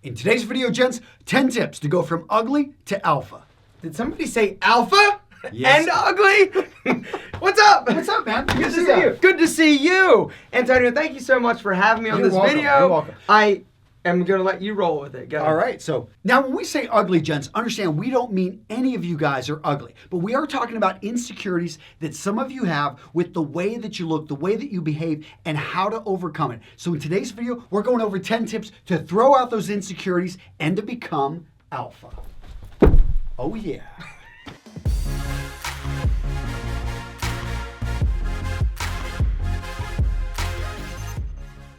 In today's video, gents, 10 tips to go from ugly to alpha. Did somebody say alpha? Yes. And ugly? What's up? What's up, man? Good to see you. Good to see you. Antonio, thank you so much for having me on this video. You're welcome. I am going to let you roll with it. Go. All right, so now when we say ugly, gents, understand we don't mean any of you guys are ugly, but we are talking about insecurities that some of you have with the way that you look, the way that you behave, and how to overcome it. So in today's video, we're going over 10 tips to throw out those insecurities and to become alpha. Oh yeah.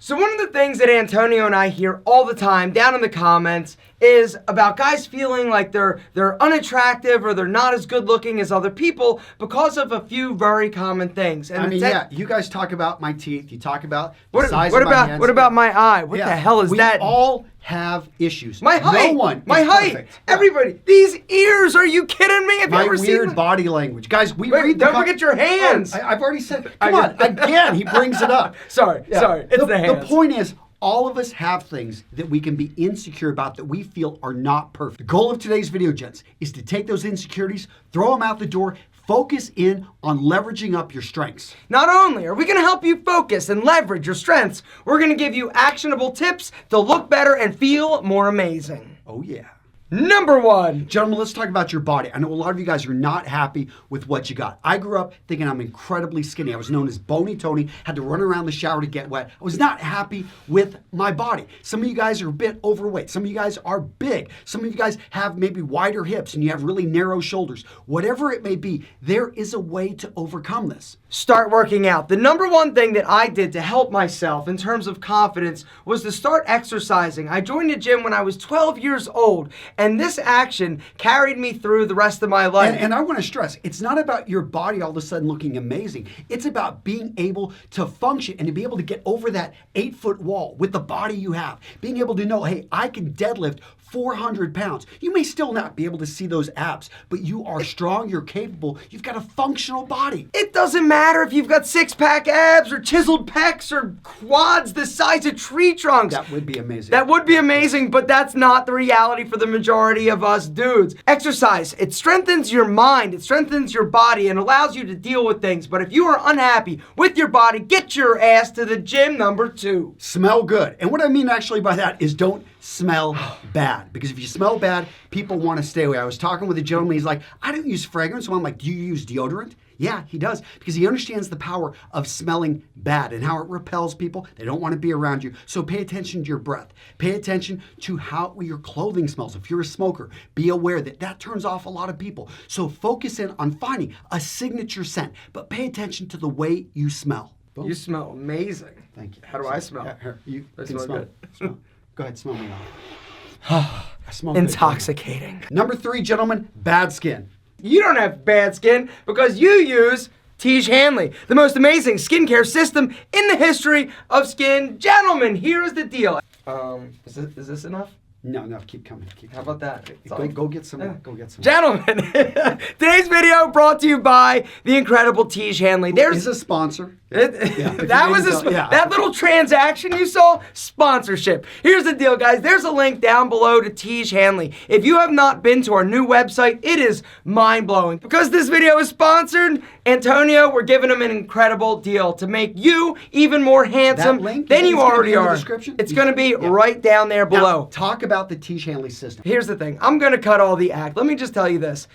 So one of the things that Antonio and I hear all the time down in the comments is about guys feeling like they're unattractive or they're not as good looking as other people because of a few very common things. And I mean, yeah, you guys talk about my teeth, you talk about the size what of my about hands. what about my eye? What the hell is that? We all have issues. My height. No one my is height. perfect. Everybody. These ears. Are you kidding me? Have My you ever seen weird body language. Guys, we Wait, read the don't forget your hands. Oh, I've already said, come on, again, he brings it up. Sorry, it's the hands. The point is, all of us have things that we can be insecure about that we feel are not perfect. The goal of today's video, gents, is to take those insecurities, throw them out the door, focus in on leveraging up your strengths. Not only are we going to help you focus and leverage your strengths, we're going to give you actionable tips to look better and feel more amazing. Oh yeah. Number 1. Gentlemen, let's talk about your body. I know a lot of you guys are not happy with what you got. I grew up thinking I'm incredibly skinny. I was known as Bony Tony, had to run around the shower to get wet. I was not happy with my body. Some of you guys are a bit overweight. Some of you guys are big. Some of you guys have maybe wider hips and you have really narrow shoulders. Whatever it may be, there is a way to overcome this. Start working out. The number 1 thing that I did to help myself in terms of confidence was to start exercising. I joined a gym when I was 12 years old, and this action carried me through the rest of my life. And I want to stress, it's not about your body all of a sudden looking amazing. It's about being able to function and to be able to get over that 8-foot wall with the body you have. Being able to know, hey, I can deadlift 400 pounds. You may still not be able to see those abs, but you are strong, you're capable, you've got a functional body. It doesn't matter if you've got 6-pack abs or chiseled pecs or quads the size of tree trunks. That would be amazing. That would be amazing, but that's not the reality for the majority of us dudes. Exercise, it strengthens your mind, it strengthens your body, and allows you to deal with things. But if you are unhappy with your body, get your ass to the gym. Number 2. Smell good. And what I mean actually by that is don't smell bad. Because if you smell bad, people want to stay away. I was talking with a gentleman, he's like, I don't use fragrance. So I'm like, do you use deodorant? Yeah, he does, because he understands the power of smelling bad and how it repels people. They don't want to be around you. So pay attention to your breath. Pay attention to how your clothing smells. If you're a smoker, be aware that that turns off a lot of people. So focus in on finding a signature scent, but pay attention to the way you smell. You smell amazing. Thank you. How do I smell? Here, you I can smell smell. good. Smell. Go ahead, smell me off. I smell good. Intoxicating. Number 3, gentlemen, bad skin. You don't have bad skin because you use Tiege Hanley, the most amazing skincare system in the history of skin. Gentlemen, here's the deal. Is this enough? No, keep coming. How about that? Go get some more. Go get some more. Gentlemen, today's video brought to you by the incredible Tiege Hanley. There's a sponsor. That little transaction you saw, sponsorship. Here's the deal, guys. There's a link down below to Tiege Hanley. If you have not been to our new website, it is mind-blowing. Because this video is sponsored, Antonio, we're giving him an incredible deal to make you even more handsome than you already are. It's going to be right down there below. Now, talk about the Tiege Hanley system. Here's the thing. I'm going to cut all the act. Let me just tell you this.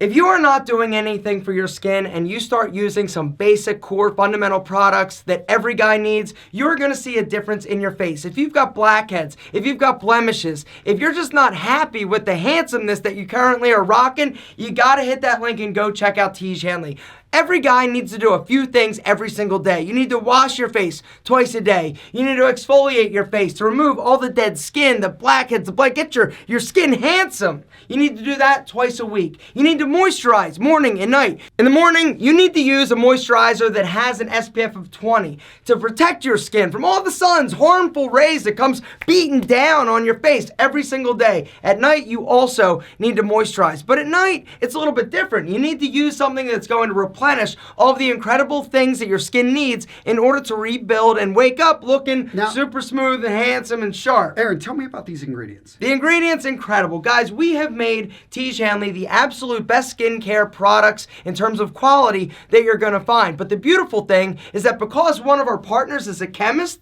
If you are not doing anything for your skin and you start using some basic core fundamental products that every guy needs, you're gonna see a difference in your face. If you've got blackheads, if you've got blemishes, if you're just not happy with the handsomeness that you currently are rocking, you gotta hit that link and go check out Tiege Hanley. Every guy needs to do a few things every single day. You need to wash your face twice a day. You need to exfoliate your face to remove all the dead skin, the blackheads, the black, get your skin handsome. You need to do that twice a week. You need to moisturize morning and night. In the morning, you need to use a moisturizer that has an SPF of 20 to protect your skin from all the sun's harmful rays that comes beating down on your face every single day. At night, you also need to moisturize. But at night, it's a little bit different. You need to use something that's going to replace replenish all of the incredible things that your skin needs in order to rebuild and wake up looking super smooth and handsome and sharp. Aaron, tell me about these ingredients. The ingredients, incredible. Guys, we have made Tiege Hanley the absolute best skincare products in terms of quality that you're going to find. But the beautiful thing is that because one of our partners is a chemist,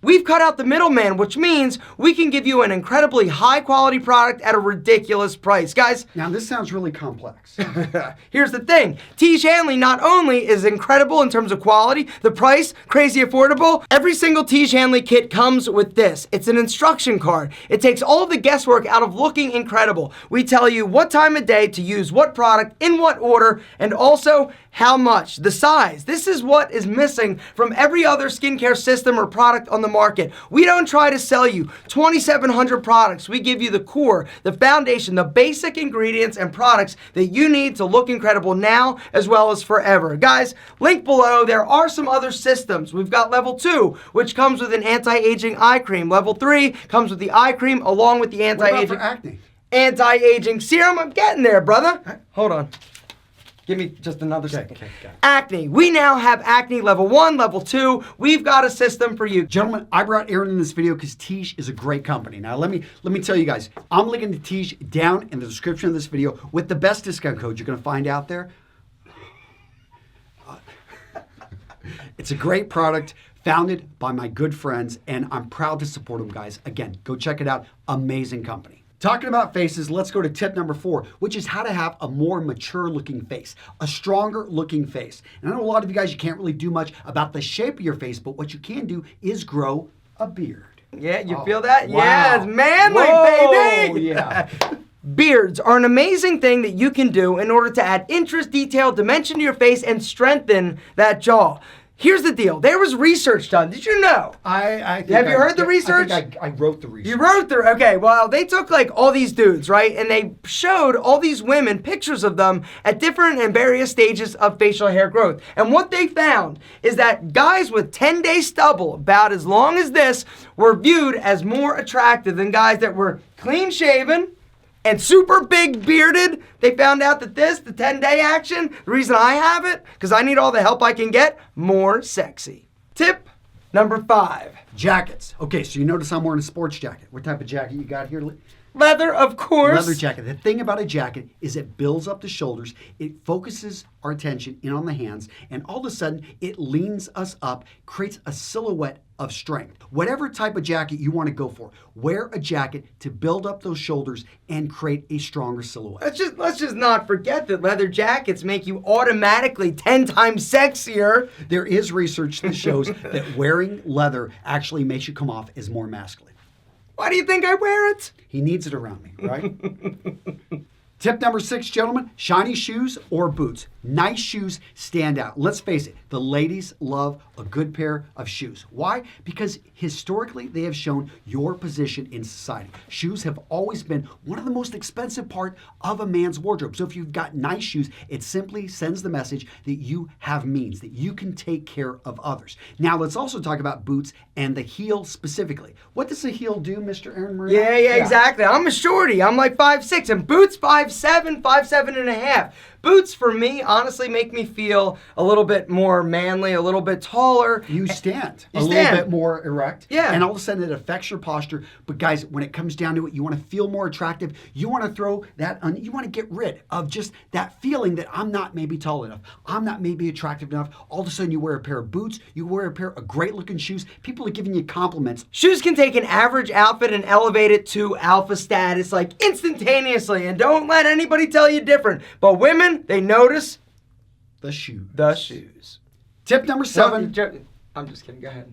we've cut out the middleman, which means we can give you an incredibly high-quality product at a ridiculous price. Guys, now this sounds really complex. here's the thing. Tiege Hanley not only is incredible in terms of quality, the price, crazy affordable, every single Tiege Hanley kit comes with this. It's an instruction card. It takes all of the guesswork out of looking incredible. We tell you what time of day to use what product, in what order, and also how much, the size. This is what is missing from every other skincare system or product on the market. We don't try to sell you 2,700 products. We give you the core, the foundation, the basic ingredients and products that you need to look incredible now as well as forever. Guys, link below, there are some other systems. We've got level 2, which comes with an anti-aging eye cream. Level 3 comes with the eye cream along with the anti-aging. What about for acne? Anti-aging serum. I'm getting there, brother. Hold on. Give me just another second. Okay. Acne. We now have acne level 1, level 2. We've got a system for you. Gentlemen, I brought Aaron in this video because Tiege is a great company. Now let me tell you guys, I'm linking to Tiege down in the description of this video with the best discount code you're going to find out there. It's a great product founded by my good friends, and I'm proud to support them, guys. Again, go check it out. Amazing company. Talking about faces, let's go to tip number 4, which is how to have a more mature looking face, a stronger looking face. And I know a lot of you guys, you can't really do much about the shape of your face, but what you can do is grow a beard. Yeah, you feel that? Wow. Yeah, it's manly, Whoa, baby. yeah. Beards are an amazing thing that you can do in order to add interest, detail, dimension to your face and strengthen that jaw. Here's the deal. There was research done. Did you know? Have you heard the research? I wrote the research. You wrote the, okay, well, they took like all these dudes, right? And they showed all these women pictures of them at different and various stages of facial hair growth. And what they found is that guys with 10-day stubble, about as long as this, were viewed as more attractive than guys that were clean shaven and super big bearded. They found out that this, the 10-day action, the reason I have it, because I need all the help I can get, more sexy. Tip number 5. Jackets. Okay, so you notice I'm wearing a sports jacket. What type of jacket you got here? Leather, of course. Leather jacket. The thing about a jacket is it builds up the shoulders, it focuses our attention in on the hands, and all of a sudden it leans us up, creates a silhouette of strength. Whatever type of jacket you want to go for, wear a jacket to build up those shoulders and create a stronger silhouette. Let's just not forget that leather jackets make you automatically 10 times sexier. There is research that shows that wearing leather actually makes you come off as more masculine. Why do you think I wear it? He needs it around me, right? Tip number 6, gentlemen, shiny shoes or boots. Nice shoes stand out. Let's face it, the ladies love a good pair of shoes. Why? Because historically they have shown your position in society. Shoes have always been one of the most expensive part of a man's wardrobe. So if you've got nice shoes, it simply sends the message that you have means, that you can take care of others. Now let's also talk about boots and the heel specifically. What does the heel do, Mr. Aaron Murray? Yeah, exactly. I'm a shorty. I'm like 5'6", and boots 5'7", 5'7.5". Boots, for me, honestly make me feel a little bit more manly, a little bit taller. You stand You a stand. little bit more erect. Yeah. And all of a sudden it affects your posture. But guys, when it comes down to it, you want to feel more attractive. You want to throw that you want to get rid of just that feeling that I'm not maybe tall enough. I'm not maybe attractive enough. All of a sudden you wear a pair of boots. You wear a pair of great looking shoes. People are giving you compliments. Shoes can take an average outfit and elevate it to alpha status like instantaneously, and don't let anybody tell you different. But women, they notice The shoes. the shoes. Tip number 7. I'm just kidding. Go ahead.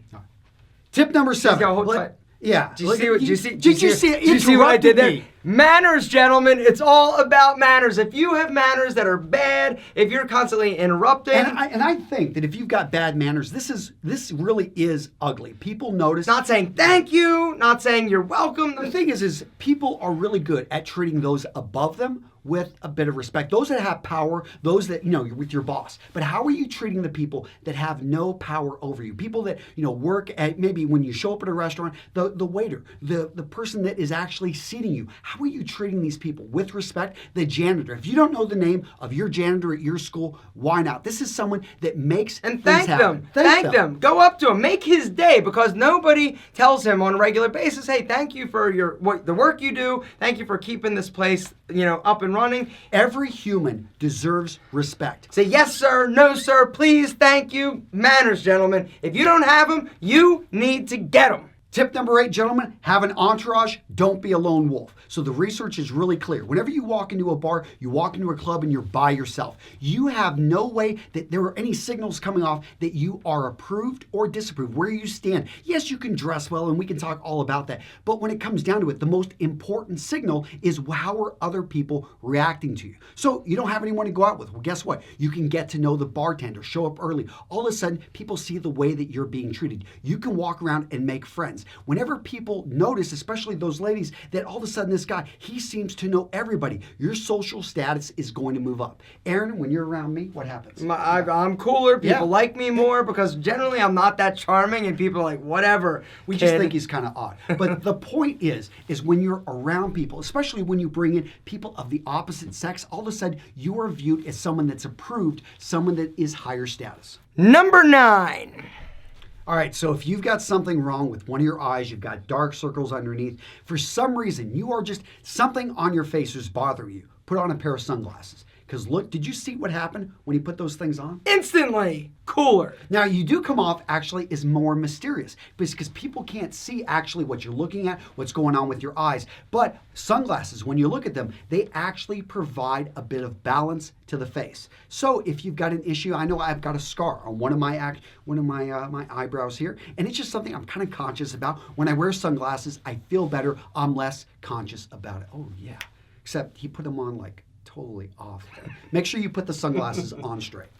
Tip number 7. Go, hold tight. Yeah. Did you see what? Did you see what I did there? Me. Manners, gentlemen. It's all about manners. If you have manners that are bad, if you're constantly interrupting, And I think that if you've got bad manners, this really is ugly. People notice. not saying thank you, not saying you're welcome. The thing is people are really good at treating those above them with a bit of respect. Those that have power, those that, you're with your boss. But how are you treating the people that have no power over you? People that, work at, maybe when you show up at a restaurant, the waiter, the person that is actually seating you. How are you treating these people with respect? The janitor. If you don't know the name of your janitor at your school, why not? This is someone that makes And things thank them. happen. Thank them. Go up to him. Make his day, because nobody tells him on a regular basis, hey, thank you for the work you do. Thank you for keeping this place, up and running. Every human deserves respect. Say yes, sir, no, sir, please, thank you. Manners, gentlemen. If you don't have them, you need to get them. Tip number 8, gentlemen, have an entourage. Don't be a lone wolf. So the research is really clear. Whenever you walk into a bar, you walk into a club, and you're by yourself, you have no way that there are any signals coming off that you are approved or disapproved, where you stand. Yes, you can dress well, and we can talk all about that. But when it comes down to it, the most important signal is how are other people reacting to you. So you don't have anyone to go out with. Well, guess what? You can get to know the bartender, show up early. All of a sudden, people see the way that you're being treated. You can walk around and make friends. Whenever people notice, especially those ladies, that all of a sudden this guy, he seems to know everybody, your social status is going to move up. Aaron, when you're around me, what happens? I'm cooler. People like me more, because generally I'm not that charming, and people are like, whatever. We just think he's kind of odd. But the point is when you're around people, especially when you bring in people of the opposite sex, all of a sudden you are viewed as someone that's approved, someone that is higher status. Number 9. All right, so if you've got something wrong with one of your eyes, you've got dark circles underneath, for some reason, you are just, something on your face is bothering you, put on a pair of sunglasses. Because look, did you see what happened when he put those things on? Instantly cooler. Now, you do come off actually as more mysterious, because people can't see actually what you're looking at, what's going on with your eyes. But sunglasses, when you look at them, they actually provide a bit of balance to the face. So if you've got an issue, I know I've got a scar on one of my my eyebrows here, and it's just something I'm kind of conscious about. When I wear sunglasses, I feel better. I'm less conscious about it. Oh yeah, except he put them on like totally off there. Make sure you put the sunglasses on straight.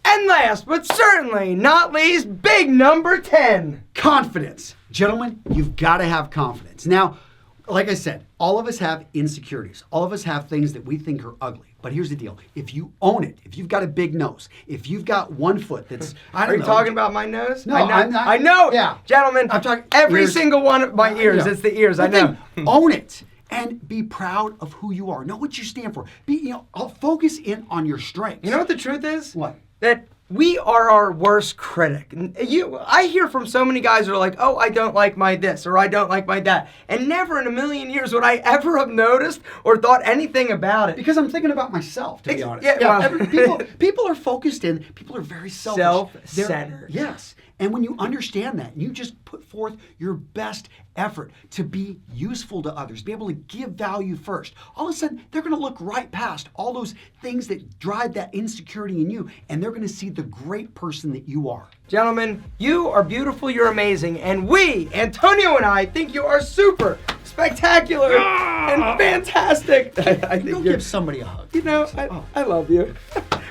And last but certainly not least, big number 10. Confidence. Gentlemen, you've got to have confidence. Now, like I said, all of us have insecurities. All of us have things that we think are ugly. But here's the deal. If you own it, if you've got a big nose, if you've got one foot that's, I don't know. Are you talking about my nose? No, I'm not. I know. Yeah. Gentlemen, I'm talking every ears. single one of my ears. Yeah. It's the ears, But I know. then own it. And be proud of who you are. Know what you stand for. I'll focus in on your strengths. You know what the truth is? What? That we are our worst critic. I hear from so many guys who are like, oh, I don't like my this, or I don't like my that. And never in a million years would I ever have noticed or thought anything about it. Because I'm thinking about myself, to be honest. Yeah, well. People are focused in, people are very selfish. Self-centered. Yes. And when you understand that, you just put forth your best effort to be useful to others, be able to give value first. All of a sudden, they're going to look right past all those things that drive that insecurity in you, and they're going to see the great person that you are. Gentlemen, you are beautiful, you're amazing, and we, Antonio and I, think you are super, spectacular, and fantastic. I think Go give somebody a hug. I love you.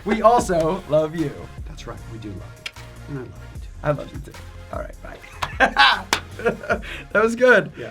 We also love you. That's right, we do love you. And I love you too. I love you too. All right, bye. That was good. Yeah.